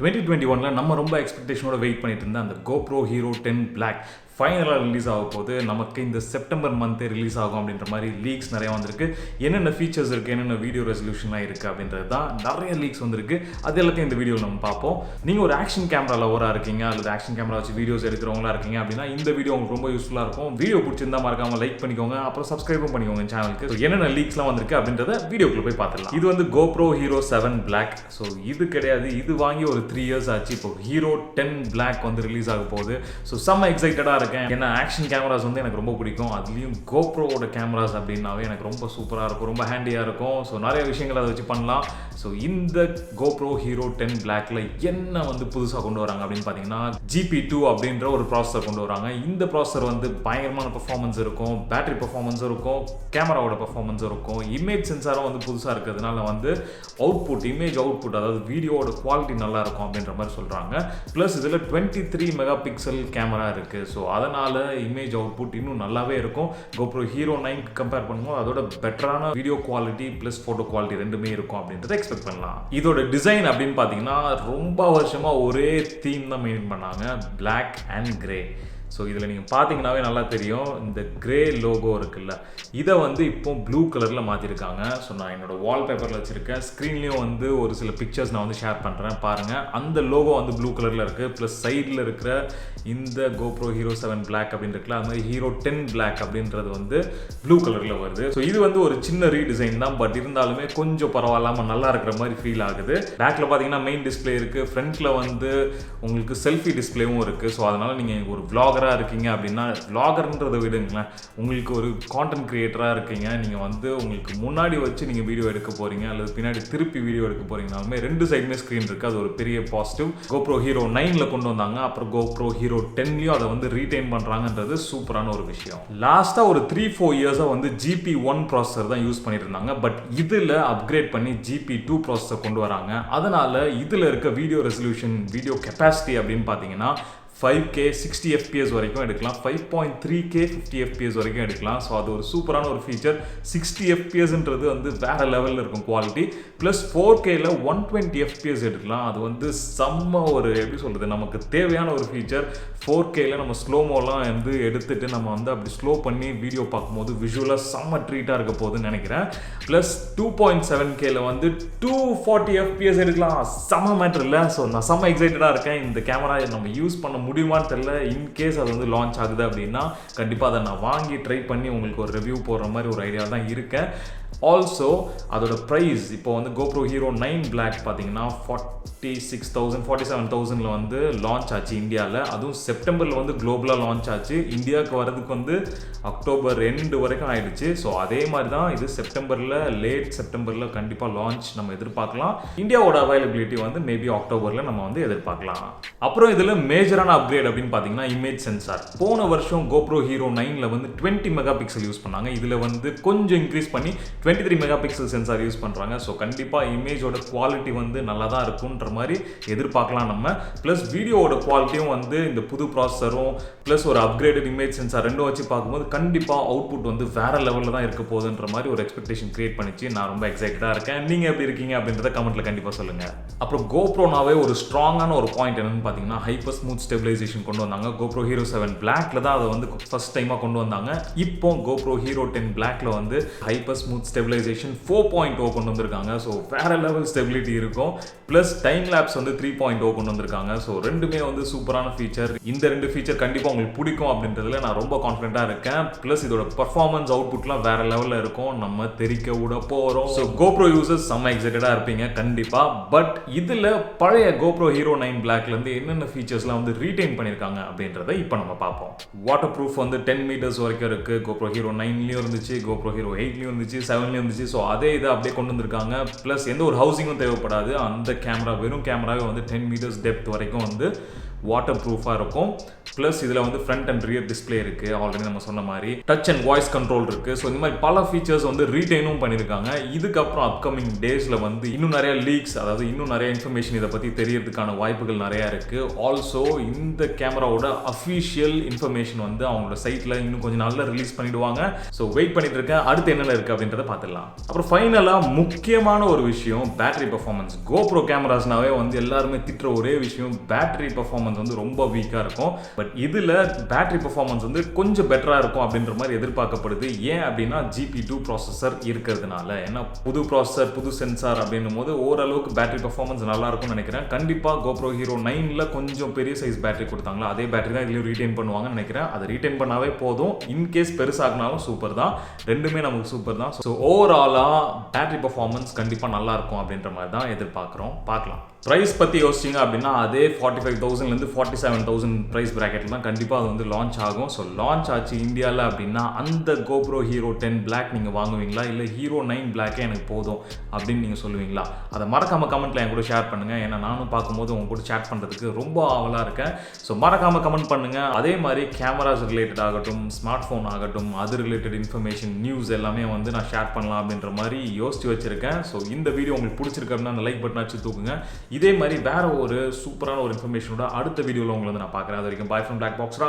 2021 நம்ம ரொம்ப எக்ஸ்பெக்டேஷனோட வெயிட் பண்ணிட்டு இருந்த அந்த GoPro Hero 10 Black ஃபைனலாக ரிலீஸ் ஆக போது நமக்கு இந்த செப்டம்பர் மந்த்தே ரிலீஸ் ஆகும் அப்படின்ற மாதிரி லீக்ஸ் நிறையா வந்திருக்கு. என்னென்ன ஃபீச்சர்ஸ் இருக்குது, என்னென்ன வீடியோ ரெசல்யூஷன்லாம் இருக்குது அப்படின்றது தான் நிறைய லீக்ஸ் வந்திருக்கு. அது எல்லாத்தையும் இந்த வீடியோவில் நம்ம பார்ப்போம். நீங்கள் ஒரு ஆக்ஷன் கேமரா லவராக இருக்கீங்க அல்லது ஆக்ஷன் கேமரா வச்சு வீடியோஸ் எடுக்கிறவங்களா இருக்கீங்க அப்படின்னா இந்த வீடியோ உங்களுக்கு ரொம்ப யூஸ்ஃபுல்லாக இருக்கும். வீடியோ பிடிச்சிருந்தா மறக்காமல் லைக் பண்ணிக்கோங்க, அப்புறம் சப்ஸ்கிரைபும் பண்ணிக்கோங்க சேனலுக்கு. என்னென்ன லீக்ஸ்லாம் வந்திருக்கு அப்படின்றத வீடியோக்குள்ளே போய் பார்த்துடலாம். இது வந்து GoPro Hero 7 Black. ஸோ இது கிடையாது, இது வாங்கி ஒரு 3 years ஆச்சு. இப்போ Hero 10 Black வந்து ரிலீஸ் ஆக போகுது. ஸோ செம்ம எக்ஸைட்டடாக இருக்கேன். ஏன்னா ஆக்ஷன் கேமராஸ் வந்து எனக்கு ரொம்ப பிடிக்கும். அதுலேயும் GoProவோட கேமராஸ் அப்படின்னாவே எனக்கு ரொம்ப சூப்பராக இருக்கும், ரொம்ப ஹேண்டியாக இருக்கும். ஸோ நிறைய விஷயங்கள் அதை வச்சு பண்ணலாம். ஸோ இந்த GoPro Hero 10 Blackல என்ன வந்து புதுசாக கொண்டு வராங்க அப்படின்னு பார்த்தீங்கன்னா GP2 அப்படின்ற ஒரு ப்ராசஸர் கொண்டு வராங்க. இந்த ப்ராசஸர் வந்து பயங்கரமான பெர்ஃபார்மன்ஸ் இருக்கும், பேட்டரி பெர்ஃபார்மன்ஸும் இருக்கும், கேமராவோட பெர்ஃபார்மன்ஸும் இருக்கும். இமேஜ் சென்சாரும் வந்து புதுசாக இருக்கிறதுனால வந்து அவுட்புட், இமேஜ் அவுட்புட், அதாவது வீடியோவோட குவாலிட்டி நல்லா இருக்கும் அப்படின்ற மாதிரி சொல்கிறாங்க. ப்ளஸ் இதில் 23 மெகா பிக்சல் கேமரா இருக்குது. ஸோ அதனால் இமேஜ் அவுட்புட் இன்னும் நல்லாவே இருக்கும். GoPro Hero 9 கம்பேர் பண்ணும்போது அதோட பெட்டரான video quality plus photo quality ரெண்டுமே இருக்கும் அப்படின்றத எக்ஸ்பெக்ட் பண்ணலாம். இதோட டிசைன் அப்படின்னு பார்த்தீங்கன்னா ரொம்ப வருஷமாக ஒரே தீம் தான் மெயின்டைன் பண்ணாங்க, பிளாக் அண்ட் கிரே. ஸோ இதில் நீங்கள் பார்த்தீங்கன்னாவே நல்லா தெரியும், இந்த கிரே லோகோ இருக்குல்ல, இதை வந்து இப்போ ப்ளூ கலரில் மாற்றிருக்காங்க. ஸோ நான் என்னோட வால்பேப்பரில் வச்சுருக்கேன், ஸ்க்ரீன்லேயும் வந்து ஒரு சில பிக்சர்ஸ் நான் வந்து ஷேர் பண்ணுறேன் பாருங்கள். அந்த லோகோ வந்து ப்ளூ கலரில் இருக்குது. ப்ளஸ் சைடில் இருக்கிற இந்த GoPro Hero 7 Black அப்படின்னு இருக்குல்ல, அது மாதிரி Hero 10 Black அப்படின்றது வந்து ப்ளூ கலரில் வருது. ஸோ இது வந்து ஒரு சின்ன ரீடிசைன் தான், பட் இருந்தாலுமே கொஞ்சம் பரவாயில்லாமல் நல்லா இருக்கிற மாதிரி ஃபீல் ஆகுது. பேக்கில் பார்த்தீங்கன்னா மெயின் டிஸ்பிளே இருக்குது, ஃப்ரண்ட்டில் வந்து உங்களுக்கு செல்ஃபி டிஸ்பிளேவும் இருக்குது. ஸோ அதனால் நீங்கள் ஒரு vlogger இருக்கீங்க அப்படின்னா, vloggerன்றதை விடுங்களேன், உங்களுக்கு ஒரு கான்டென்ட் கிரியேட்டராக இருக்கீங்க, நீங்கள் வந்து உங்களுக்கு முன்னாடி வச்சு நீங்கள் வீடியோ எடுக்க போகிறீங்க அல்லது பின்னாடி திருப்பி வீடியோ எடுக்க போகிறீங்கனாலுமே ரெண்டு சைடுமே ஸ்க்ரீன் இருக்குது. அது ஒரு பெரிய பாசிட்டிவ். GoPro Hero 9ல கொண்டு வந்தாங்க, அப்புறம் GoPro Hero 10லையும் அதை வந்து ரீடைன் பண்ணுறாங்கன்றது சூப்பரான ஒரு விஷயம். லாஸ்ட்டாக ஒரு 3-4 இயர்ஸாக வந்து GP1 ப்ராசஸர் தான் யூஸ் பண்ணிட்டு இருந்தாங்க. பட் இதில் அப்கிரேட் பண்ணி GP2 ப்ராசஸர் கொண்டு வராங்க. அதனால் இதில் இருக்க வீடியோ ரெசல்யூஷன், வீடியோ கெப்பாசிட்டி அப்படின்னு பார்த்தீங்கன்னா 5K 60 FPS வரைக்கும் எடுக்கலாம், 5.3K 50 FPS வரைக்கும் எடுக்கலாம். ஸோ அது ஒரு சூப்பரான ஒரு ஃபீச்சர். 60 FPSன்றது வந்து வேறு லெவலில் இருக்கும் குவாலிட்டி. ப்ளஸ் 4Kல 120 FPS எடுக்கலாம். அது வந்து செம்ம ஒரு எப்படி சொல்கிறது, நமக்கு தேவையான ஒரு ஃபீச்சர். 4Kல நம்ம ஸ்லோமோலாம் வந்து எடுத்துகிட்டு நம்ம வந்து அப்படி ஸ்லோ பண்ணி வீடியோ பார்க்கும்போது விஷுவலாக செம்ம ட்ரீட்டாக இருக்க போகுதுன்னு நினைக்கிறேன். ப்ளஸ் 2.7Kல வந்து 240 FPS எடுக்கலாம். செம்ம மேட்டர் இல்லை. ஸோ நான் செம்ம எக்ஸைட்டடாக இருக்கேன். இந்த கேமரா நம்ம யூஸ் பண்ண முடியுமான்னு தெரியல. இன்கேஸ் அது வந்து லான்ச் ஆகுது அப்படின்னா கண்டிப்பாக அதை நான் வாங்கி ட்ரை பண்ணி உங்களுக்கு ஒரு ரிவ்யூ போடுற மாதிரி ஒரு ஐடியா தான் இருக்கேன். ஆல்சோ அதோட ப்ரைஸ் இப்போ வந்து GoPro Hero 9 Black பார்த்தீங்கன்னா 46,000 47,000ல வந்து லான்ச் ஆச்சு இந்தியாவில். அதுவும் செப்டம்பரில் வந்து குளோபலாக லான்ச் ஆச்சு. இந்தியாவுக்கு வரதுக்கு வந்து அக்டோபர் 2 வரைக்கும் ஆயிடுச்சு. ஸோ அதே மாதிரி தான் இது செப்டம்பரில், லேட் செப்டம்பரில் கண்டிப்பாக லான்ச் நம்ம எதிர்பார்க்கலாம். இந்தியாவோட அவைலபிலிட்டி வந்து மேபி அக்டோபரில் நம்ம வந்து எதிர்பார்க்கலாம். அப்புறம் இதில் மேஜரான அப்கிரேட் அப்படின்னு பார்த்தீங்கன்னா இமேஜ் சென்சார். போன வருஷம் GoPro Hero 9ல வந்து 20 மெகா பிக்சல் யூஸ் பண்ணாங்க. இதில் வந்து கொஞ்சம் இன்க்ரீஸ் பண்ணி 23 மெகா பிக்சல் சென்சார் யூஸ் பண்ணுறாங்க. ஸோ கண்டிப்பாக இமேஜோட குவாலிட்டி வந்து நல்லா தான் இருக்குன்ற மாதிரி எதிர்பார்க்கலாம் நம்ம. ப்ளஸ் வீடியோவோட குவாலிட்டியும் வந்து இந்த புது ப்ராசஸரும் ப்ளஸ் ஒரு அப்கிரேடட் இமேஜ் சென்சார் ரெண்டும் வச்சு பார்க்கும்போது கண்டிப்பாக அவுட்புட் வந்து வேற லெவலில் தான் இருக்க போகுதுன்ற மாதிரி ஒரு எக்ஸ்பெக்டேஷன் கிரியேட் பண்ணிச்சு. நான் ரொம்ப எக்ஸைட்டடாக இருக்கேன். நீங்கள் எப்படி இருக்கீங்க அப்படின்றத கமெண்ட்டில் கண்டிப்பாக சொல்லுங்கள். அப்புறம் GoProனாவே ஒரு ஸ்ட்ராங்கான ஒரு பாயிண்ட் என்னன்னு பார்த்தீங்கன்னா ஹைப்பர் ஸ்மூத் ஸ்டெபிலைசேஷன் கொண்டு வந்தாங்க. GoPro Hero 7 Blackல தான் அதை வந்து ஃபர்ஸ்ட் டைமாக கொண்டு வந்தாங்க. இப்போ GoPro Hero 10 Blackல வந்து ஹைப்பர் ஸ்மூத் ஸ்டெபிலைசேஷன் 4.0 கொண்டு வந்திருக்காங்க. ஸோ வேற லெவல் ஸ்டெபிலிட்டி இருக்கும். ப்ளஸ் டைம் லேப்ஸ் வந்து 3.0 கொண்டு வந்திருக்காங்க. ஸோ ரெண்டுமே வந்து சூப்பரான ஃபீச்சர். இந்த ரெண்டு ஃபீச்சர் கண்டிப்பாக உங்களுக்கு பிடிக்கும் அப்படின்றதுல நான் ரொம்ப கான்ஃபிடென்ட்டாக இருக்கேன். ப்ளஸ் இதோட பர்ஃபார்மன்ஸ் அவுட்புட்லாம் வேற லெவலில் இருக்கும். நம்ம தெரிக்க விட போகிறோம். ஸோ GoPro யூசர்ஸ் செம்ம எக்ஸைட்டடாக இருப்பீங்க கண்டிப்பாக. பட் இதில் பழைய GoPro Hero 9 Blackலேருந்து என்னென்ன ஃபீச்சர்ஸ்லாம் வந்து ரீடைன் பண்ணியிருக்காங்க அப்படின்றத இப்போ நம்ம பார்ப்போம். வாட்டர் ப்ரூஃப் வந்து 10 மீட்டர்ஸ் வரைக்கும் இருக்குது. GoPro Hero 9லையும் இருந்துச்சு, GoPro Hero 8லையும் இருந்துச்சு, 7லையும் இருந்துச்சு. ஸோ அதே இதை அப்படியே கொண்டு வந்திருக்காங்க. ப்ளஸ் எந்த ஒரு ஹவுசிங்கும் தேவைப்படாது. அந்த கேமரா வெறும் கேமராவே வந்து 10 மீட்டர்ஸ் டெப்த் வரைக்கும் வந்து வாட்டர் ப்ரூஃபாக இருக்கும். ப்ளஸ் இதில் வந்து ஃப்ரண்ட் அண்ட் ரியர் டிஸ்பிளே இருக்குது. ஆல்ரெடி நம்ம சொன்ன மாதிரி டச் அண்ட் வாய்ஸ் கண்ட்ரோல் இருக்குது. ஸோ இந்த மாதிரி பல ஃபீச்சர்ஸ் வந்து ரீடைனும் பண்ணியிருக்காங்க. இதுக்கப்புறம் அப்கமிங் டேஸில் வந்து இன்னும் நிறைய லீக்ஸ், அதாவது இன்னும் நிறைய இன்ஃபர்மேஷன் இதை பற்றி தெரியறதுக்கான வாய்ப்புகள் நிறையா இருக்குது. ஆல்சோ இந்த கேமராவோட அஃபீஷியல் இன்ஃபர்மேஷன் வந்து அவங்களோட சைட்டில் இன்னும் கொஞ்சம் நாளில் ரிலீஸ் பண்ணிவிடுவாங்க. ஸோ வெயிட் பண்ணிட்டு இருக்கேன், அடுத்து என்னென்ன இருக்குது அப்படின்றத பார்த்துடலாம். அப்புறம் ஃபைனலாக முக்கியமான ஒரு விஷயம் பேட்டரி பர்ஃபார்மன்ஸ். GoPro கேமராஸ்னாவே வந்து எல்லாருமே திட்டுற ஒரே விஷயம் பேட்டரி பர்ஃபார்மன்ஸ் வந்து ரொம்ப வீக்காக இருக்கும். பட் இதில் பேட்டரி பர்ஃபார்மன்ஸ் வந்து கொஞ்சம் பெட்டராக இருக்கும் அப்படின்ற மாதிரி எதிர்பார்க்கப்படுது. ஏன் அப்படின்னா GP2 ப்ராசஸர் இருக்கிறதுனால. ஏன்னா புது ப்ராசஸர் புது சென்சார் அப்படின்னும் போது ஓரளவுக்கு பேட்டரி பர்ஃபார்மன்ஸ் நல்லா இருக்கும்னு நினைக்கிறேன். கண்டிப்பாக GoPro Hero 9ல கொஞ்சம் பெரிய சைஸ் பேட்டரி கொடுத்தாங்களா, அதே பேட்டரி தான் இதுலேயும் ரீட்டைன் பண்ணுவாங்கன்னு நினைக்கிறேன். அதை ரீட்டைன் பண்ணாவே போதும். இன்கேஸ் பெருசாகினாலும் சூப்பர் தான், ரெண்டுமே நமக்கு சூப்பர் தான். ஸோ ஓவராலாக பேட்டரி பர்ஃபார்மன்ஸ் கண்டிப்பாக நல்லா இருக்கும் அப்படின்ற மாதிரி தான் எதிர்பார்க்குறோம். பார்க்கலாம். ப்ரைஸ் பற்றி யோசிச்சிங்க அப்படின்னா அதே 45,000லேருந்து 47,000 ப்ரைஸ் ப்ராக்கெட்டில் தான் கண்டிப்பாக அது வந்து லான்ச் ஆகும். ஸோ லான்ச் ஆச்சு இந்தியாவில் அப்படின்னா அந்த GoPro Hero 10 Black நீங்கள் வாங்குவீங்களா, இல்லை Hero 9 Blackே எனக்கு போதும் அப்படின்னு நீங்கள் சொல்லுவீங்களா? அதை மறக்காமல் கமெண்ட்டில் என் கூட ஷேர் பண்ணுங்கள். ஏன்னா நானும் பார்க்கும்போது உங்க கூட சேட் பண்ணுறதுக்கு ரொம்ப ஆவலாக இருக்கேன். ஸோ மறக்காமல் கமெண்ட் பண்ணுங்கள். அதே மாதிரி கேமராஸ் ரிலேட்டட் ஆகட்டும், ஸ்மார்ட் ஃபோன் ஆகட்டும், அது ரிலேட்டட் இன்ஃபர்மேஷன் நியூஸ் எல்லாமே வந்து நான் ஷேர் பண்ணலாம் அப்படின்ற மாதிரி யோசிச்சு வச்சுருக்கேன். ஸோ இந்த வீடியோ உங்களுக்கு பிடிச்சிருக்கு அப்படின்னா அந்த லைக் பட்டன் வச்சு தூக்குங்க. இதே மாதிரி வேற ஒரு சூப்பரான ஒரு இன்ஃபர்மேஷனோட அடுத்த வீடியோவில் உங்களை வந்து நான் பார்க்குறேன். அது வரைக்கும் பாய் ஃப்ரம் பிளாக் பாக்ஸ்.